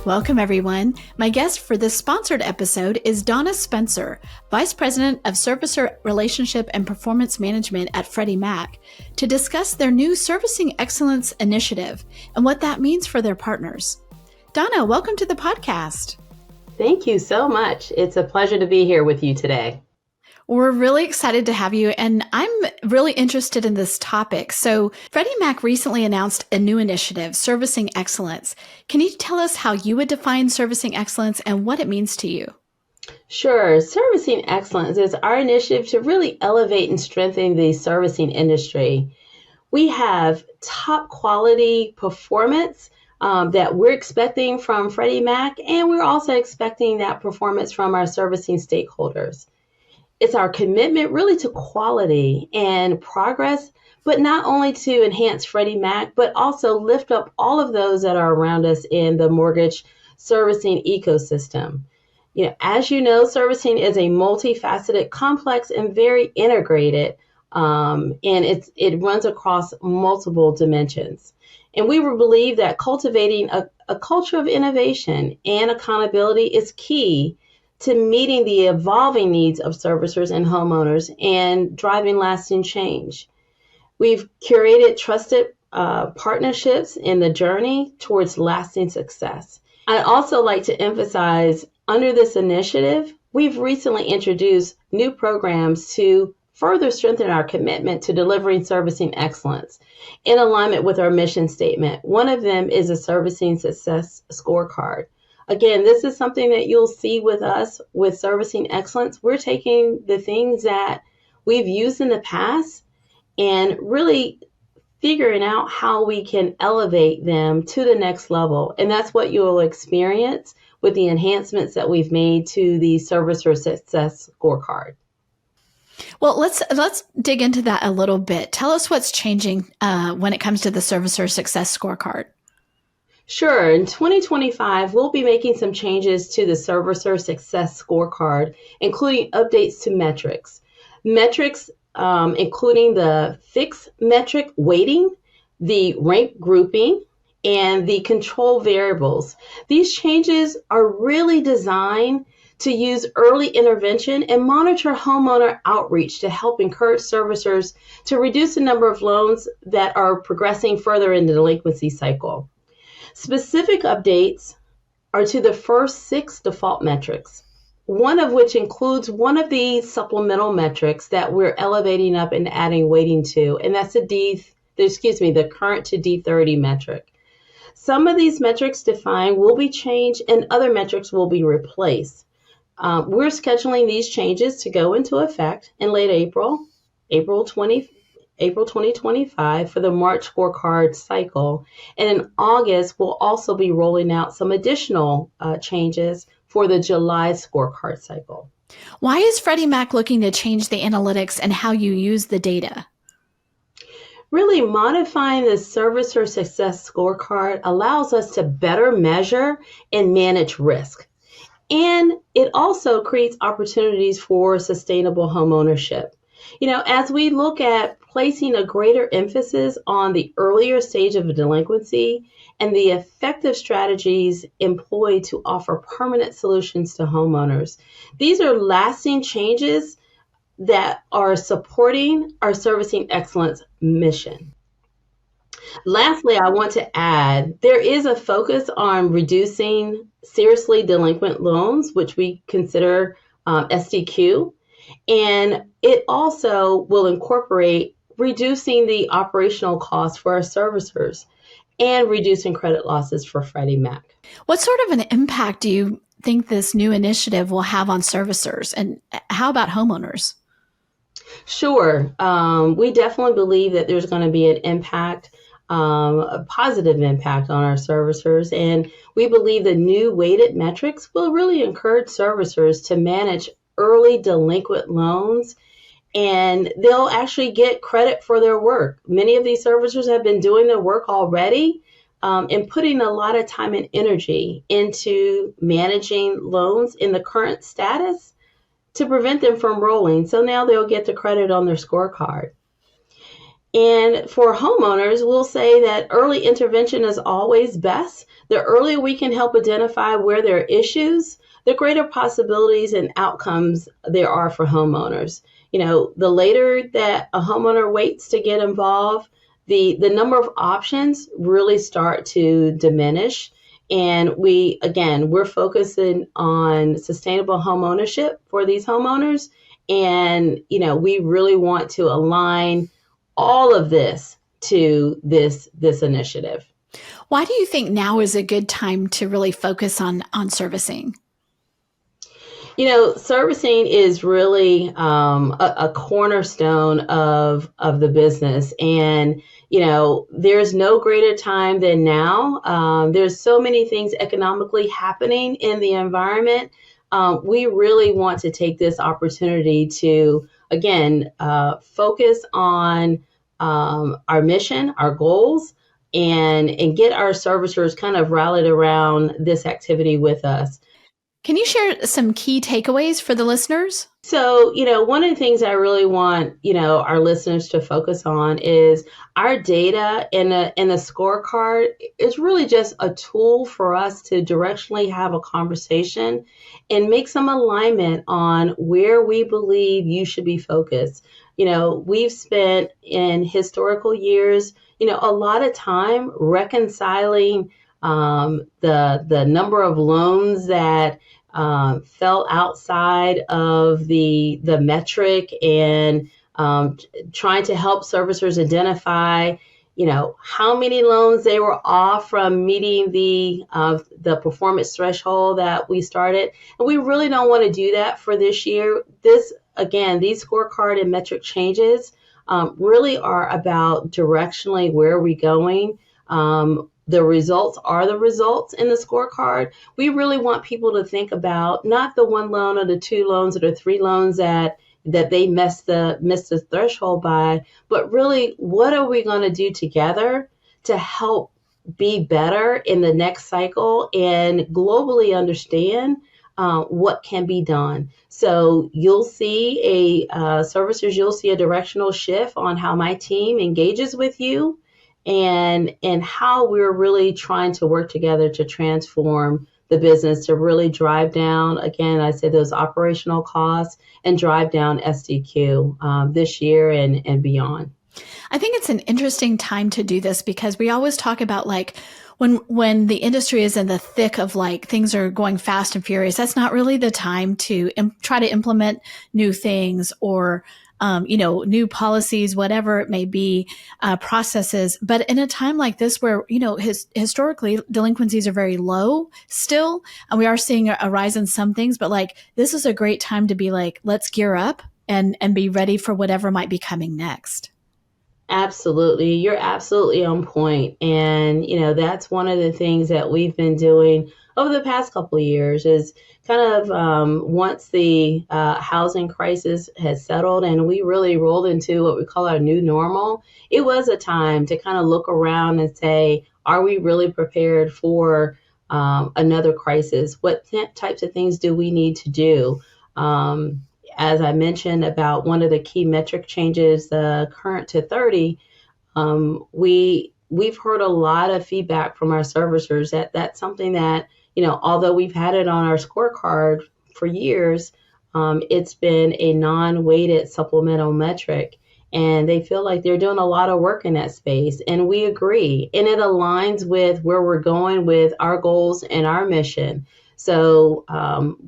Welcome, everyone. My guest for this sponsored episode is Donna Spencer, Vice President of Servicer Relationship and Performance Management at Freddie Mac, to discuss their new Servicing Excellence initiative and what that means for their partners. Donna, welcome to the podcast. Thank you so much. It's a pleasure to be here with you today. We're really excited to have you, and I'm really interested in this topic. So Freddie Mac recently announced a new initiative, Servicing Excellence. Can you tell us how you would define Servicing Excellence and what it means to you? Sure. Servicing Excellence is our initiative to really elevate and strengthen the servicing industry. We have top quality performance that we're expecting from Freddie Mac, and we're also expecting that performance from our servicing stakeholders. It's our commitment really to quality and progress, but not only to enhance Freddie Mac, but also lift up all of those that are around us in the mortgage servicing ecosystem. As you know, servicing is a multifaceted, complex, and very integrated, and it runs across multiple dimensions. And we believe that cultivating a culture of innovation and accountability is key to meeting the evolving needs of servicers and homeowners and driving lasting change. We've curated trusted partnerships in the journey towards lasting success. I'd also like to emphasize, under this initiative, we've recently introduced new programs to further strengthen our commitment to delivering servicing excellence in alignment with our mission statement. One of them is a Servicing Success Scorecard. Again, this is something that you'll see with us with Servicing Excellence. We're taking the things that we've used in the past and really figuring out how we can elevate them to the next level. And that's what you'll experience with the enhancements that we've made to the Servicer Success Scorecard. Well, let's dig into that a little bit. Tell us what's changing when it comes to the Servicer Success Scorecard. Sure. In 2025, we'll be making some changes to the Servicer Success Scorecard, including updates to metrics. Metrics including the fixed metric weighting, the rank grouping, and the control variables. These changes are really designed to use early intervention and monitor homeowner outreach to help encourage servicers to reduce the number of loans that are progressing further in the delinquency cycle. Specific updates are to the first 6 default metrics, one of which includes one of the supplemental metrics that we're elevating up and adding weighting to, and that's the current to D30 metric. Some of these metrics defined will be changed and other metrics will be replaced. We're scheduling these changes to go into effect in late April 2025 for the March scorecard cycle. And in August, we'll also be rolling out some additional changes for the July scorecard cycle. Why is Freddie Mac looking to change the analytics and how you use the data? Really modifying the Servicer Success Scorecard allows us to better measure and manage risk. And it also creates opportunities for sustainable homeownership. As we look at placing a greater emphasis on the earlier stage of a delinquency and the effective strategies employed to offer permanent solutions to homeowners, these are lasting changes that are supporting our Servicing Excellence mission. Lastly, I want to add, there is a focus on reducing seriously delinquent loans, which we consider SDQ, and it also will incorporate reducing the operational costs for our servicers and reducing credit losses for Freddie Mac. What sort of an impact do you think this new initiative will have on servicers, and how about homeowners? Sure. We definitely believe that there's going to be an impact, a positive impact on our servicers. And we believe the new weighted metrics will really encourage servicers to manage early delinquent loans, and they'll actually get credit for their work. Many of these servicers have been doing their work already and putting a lot of time and energy into managing loans in the current status to prevent them from rolling. So now they'll get the credit on their scorecard. And for homeowners, we'll say that early intervention is always best. The earlier we can help identify where there are issues, the greater possibilities and outcomes there are for homeowners. The later that a homeowner waits to get involved, the number of options really start to diminish. And we're focusing on sustainable home ownership for these homeowners. And, we really want to align all of this to this initiative. Why do you think now is a good time to really focus on servicing? Servicing is really a cornerstone of the business. And, there's no greater time than now. There's so many things economically happening in the environment. We really want to take this opportunity to, again, focus on our mission, our goals, and get our servicers kind of rallied around this activity with us. Can you share some key takeaways for the listeners? So, one of the things I really want, our listeners to focus on is our data in a scorecard is really just a tool for us to directionally have a conversation and make some alignment on where we believe you should be focused. We've spent in historical years, a lot of time reconciling the number of loans that fell outside of the metric, and trying to help servicers identify, how many loans they were off from meeting the performance threshold that we started. And we really don't want to do that for this year. These scorecard and metric changes really are about directionally where are we going. The results are the results in the scorecard. We really want people to think about not the one loan or the two loans or the three loans that they missed the threshold by, but really what are we going to do together to help be better in the next cycle and globally understand what can be done. So you'll see servicers, you'll see a directional shift on how my team engages with you, and how we're really trying to work together to transform the business to really drive down, again, I say those operational costs and drive down SDQ this year and beyond. I think it's an interesting time to do this because we always talk about when the industry is in the thick of things are going fast and furious, that's not really the time to try to implement new things or new policies, whatever it may be, processes. But in a time like this where, historically delinquencies are very low still, and we are seeing a rise in some things, but this is a great time to be let's gear up and be ready for whatever might be coming next. Absolutely. You're absolutely on point. And, that's one of the things that we've been doing over the past couple of years is kind of once the housing crisis has settled and we really rolled into what we call our new normal, it was a time to kind of look around and say, are we really prepared for another crisis? What types of things do we need to do? As I mentioned about one of the key metric changes, the current to 30, we've heard a lot of feedback from our servicers that that's something that, although we've had it on our scorecard for years, it's been a non-weighted supplemental metric. And they feel like they're doing a lot of work in that space. And we agree. And it aligns with where we're going with our goals and our mission. So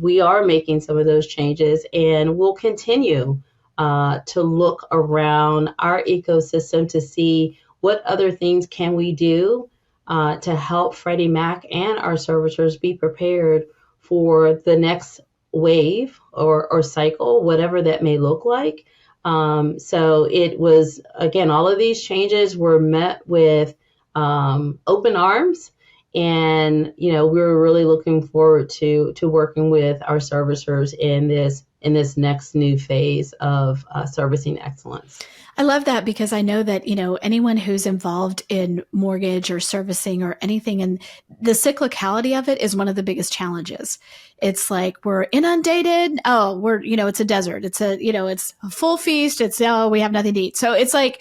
we are making some of those changes, and we'll continue to look around our ecosystem to see what other things can we do to help Freddie Mac and our servicers be prepared for the next wave or cycle, whatever that may look like. So it was, again, all of these changes were met with open arms. And, we were really looking forward to working with our servicers in this in this next new phase of servicing excellence. I love that because I know that, anyone who's involved in mortgage or servicing or anything, and the cyclicality of it is one of the biggest challenges. It's like we're inundated. Oh, it's a desert. It's it's a full feast. We have nothing to eat. So it's like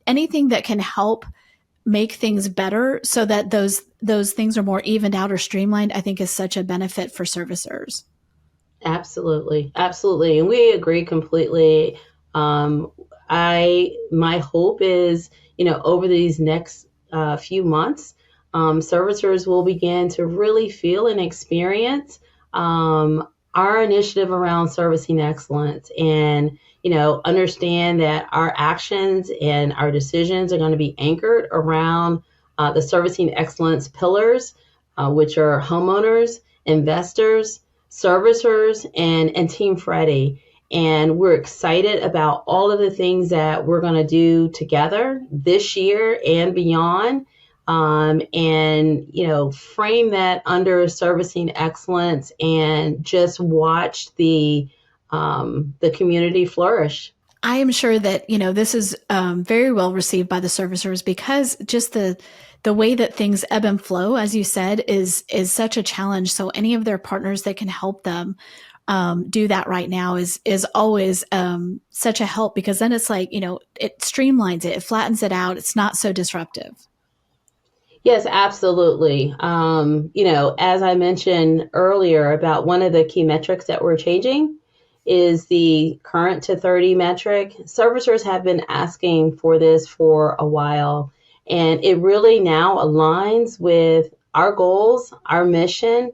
anything that can help make things better so that those things are more evened out or streamlined, I think is such a benefit for servicers. Absolutely. Absolutely. And we agree completely. My hope is, over these next few months, servicers will begin to really feel and experience our initiative around servicing excellence and, understand that our actions and our decisions are going to be anchored around the servicing excellence pillars, which are homeowners, investors, servicers, and Team Freddie. And we're excited about all of the things that we're going to do together this year and beyond. Frame that under servicing excellence and just watch the community flourish. I am sure that, this is very well received by the servicers because just the way that things ebb and flow, as you said, is such a challenge. So any of their partners that can help them do that right now is always such a help because then it's like, it streamlines it flattens it out. It's not so disruptive. Yes, absolutely. As I mentioned earlier about one of the key metrics that we're changing is the current to 30 metric. Servicers have been asking for this for a while, and it really now aligns with our goals, our mission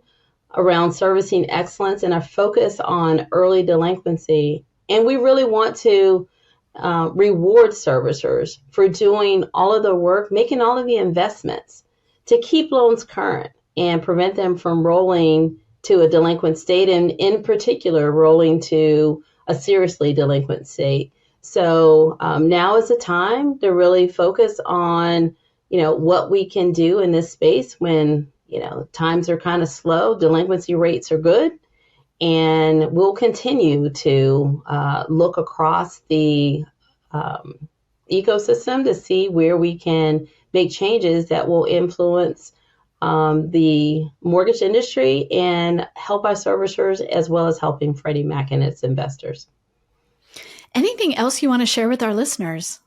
around servicing excellence and our focus on early delinquency. And we really want to reward servicers for doing all of the work, making all of the investments to keep loans current and prevent them from rolling to a delinquent state, and in particular, rolling to a seriously delinquent state. So now is the time to really focus on, what we can do in this space when times are kind of slow, delinquency rates are good, and we'll continue to look across the ecosystem to see where we can make changes that will influence the mortgage industry and help our servicers as well as helping Freddie Mac and its investors. Anything else you want to share with our listeners?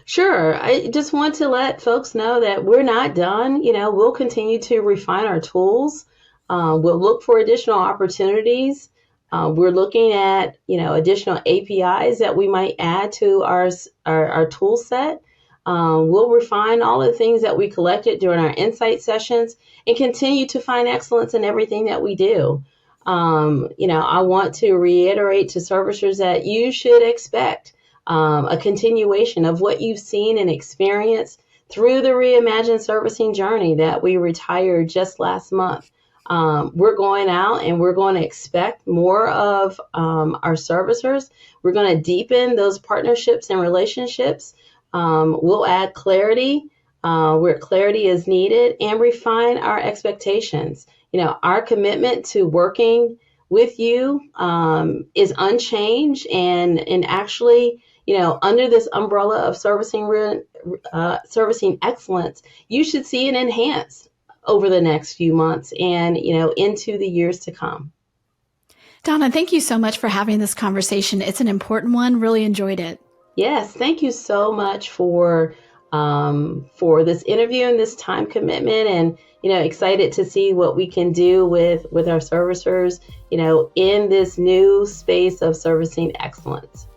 Sure. I just want to let folks know that we're not done. We'll continue to refine our tools. We'll look for additional opportunities. We're looking at, additional APIs that we might add to our tool set. We'll refine all the things that we collected during our insight sessions and continue to find excellence in everything that we do. I want to reiterate to servicers that you should expect a continuation of what you've seen and experienced through the reimagined servicing journey that we retired just last month. We're going out and we're going to expect more of our servicers. We're going to deepen those partnerships and relationships. We'll add clarity where clarity is needed and refine our expectations. Our commitment to working with you is unchanged, and actually, under this umbrella of servicing excellence, you should see it enhanced over the next few months and, into the years to come. Donna, thank you so much for having this conversation. It's an important one. Really enjoyed it. Yes, thank you so much for this interview and this time commitment, and excited to see what we can do with our servicers, in this new space of servicing excellence.